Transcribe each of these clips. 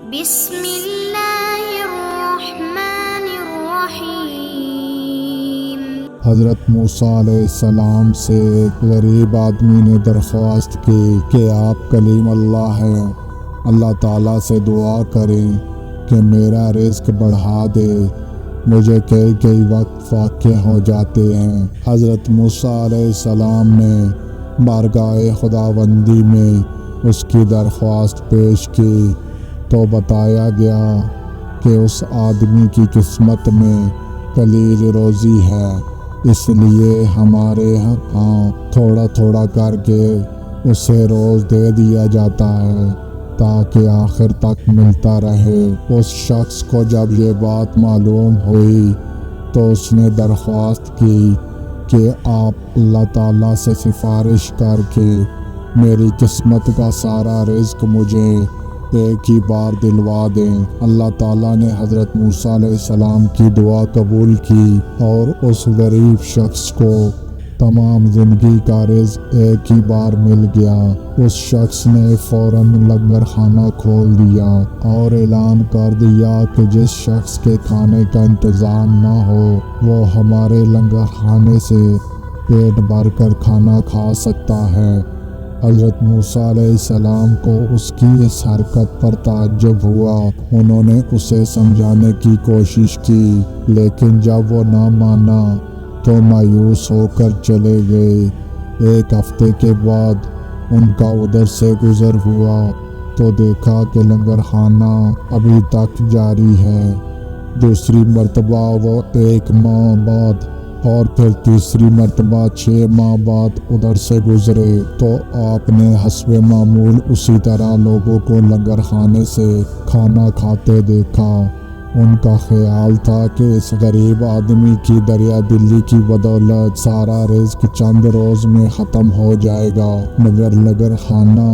بسم اللہ الرحمن الرحیم۔ حضرت موسیٰ علیہ السلام سے ایک غریب آدمی نے درخواست کی کہ آپ کلیم اللہ ہیں، اللہ تعالیٰ سے دعا کریں کہ میرا رزق بڑھا دے، مجھے کئی وقت واقع ہو جاتے ہیں۔ حضرت موسیٰ علیہ السلام نے بارگاہ خداوندی میں اس کی درخواست پیش کی تو بتایا گیا کہ اس آدمی کی قسمت میں قلیل روزی ہے، اس لیے ہمارے ہاں تھوڑا تھوڑا کر کے اسے روز دے دیا جاتا ہے تاکہ آخر تک ملتا رہے۔ اس شخص کو جب یہ بات معلوم ہوئی تو اس نے درخواست کی کہ آپ اللہ تعالیٰ سے سفارش کر کے میری قسمت کا سارا رزق مجھے ایک ہی بار دلوا دیں۔ اللہ تعالیٰ نے حضرت موسیٰ علیہ السلام کی دعا قبول کی اور اس غریب شخص کو تمام زندگی کا رزق ایک ہی بار مل گیا۔ اس شخص نے فوراً لنگر خانہ کھول دیا اور اعلان کر دیا کہ جس شخص کے کھانے کا انتظام نہ ہو وہ ہمارے لنگر خانے سے پیٹ بھر کر کھانا کھا سکتا ہے۔ حضرت موسیٰ علیہ السلام کو اس کی اس حرکت پر تعجب ہوا۔ انہوں نے اسے سمجھانے کی کوشش کی لیکن جب وہ نہ مانا تو مایوس ہو کر چلے گئے۔ ایک ہفتے کے بعد ان کا ادھر سے گزر ہوا تو دیکھا کہ لنگر خانہ ابھی تک جاری ہے۔ دوسری مرتبہ وہ 1 ماہ بعد اور پھر تیسری مرتبہ 6 ماہ بعد ادھر سے گزرے تو آپ نے حسب معمول اسی طرح لوگوں کو لنگر خانے سے کھانا کھاتے دیکھا۔ ان کا خیال تھا کہ اس غریب آدمی کی دریا دلی کی بدولت سارا رزق چند روز میں ختم ہو جائے گا، مگر لنگر خانہ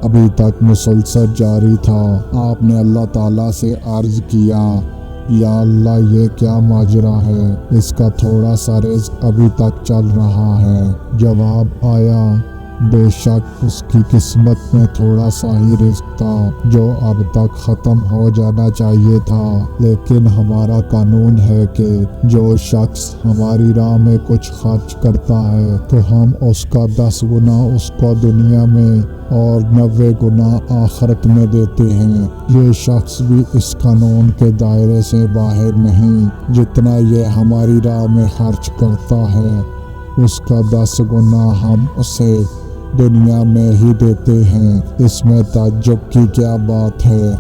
ابھی تک مسلسل جاری تھا۔ آپ نے اللہ تعالیٰ سے عرض کیا، یا اللہ یہ کیا ماجرا ہے، اس کا تھوڑا سا رزق ابھی تک چل رہا ہے۔ جواب آیا، بے شک اس کی قسمت میں تھوڑا سا ہی رزق تھا جو اب تک ختم ہو جانا چاہیے تھا، لیکن ہمارا قانون ہے کہ جو شخص ہماری راہ میں کچھ خرچ کرتا ہے تو ہم اس کا 10 گنا اس کو دنیا میں اور 90 گنا آخرت میں دیتے ہیں۔ یہ شخص بھی اس قانون کے دائرے سے باہر نہیں، جتنا یہ ہماری راہ میں خرچ کرتا ہے اس کا 10 گنا ہم اسے دنیا میں ہی دیتے ہیں۔ اس میں تعجب کی کیا بات ہے؟